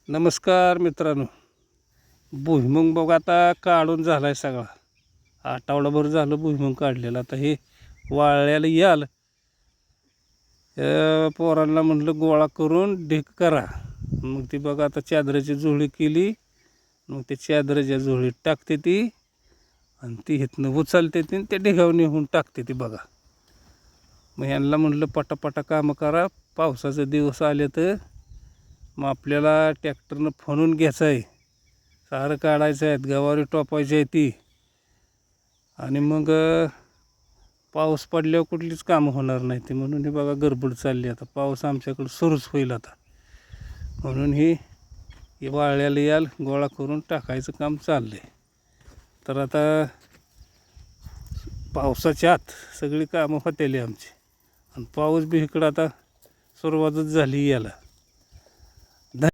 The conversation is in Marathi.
नमस्कार मित्रांनो. भुईमुग बघ आता काढून झाला आहे सगळा. आठवडाभर झालं भुईमुग काढलेला. आता हे वाळल्याला याल पोरांना म्हटलं गोळा करून ढीक करा. मग ती बघा आता चादराची झोळी केली. मग ते चादराच्या झोळीत टाकते ती आणि ती इथनं उचलते ती ते ढिगावर नेऊन टाकते ती बघा. मग ह्यांना म्हटलं पटापटा कामं करा. पावसाचे दिवस आले तर मग आपल्याला ट्रॅक्टरनं फणून घ्यायचं आहे, सारं काढायचं आहे, गवारी टोपायची आहे ती. आणि मग पाऊस पडल्यावर कुठलीच कामं होणार नाही ती. म्हणून हे बघा गडबड चालली. आता पाऊस आमच्याकडं सुरूच होईल आता. म्हणून हे वाळल्याला याल गोळा करून टाकायचं काम चाललं आहे. तर आता पावसाच्या आत सगळी कामं होतेली आमची. आणि पाऊस बी इकडं आता सुरुवातच झाली याला.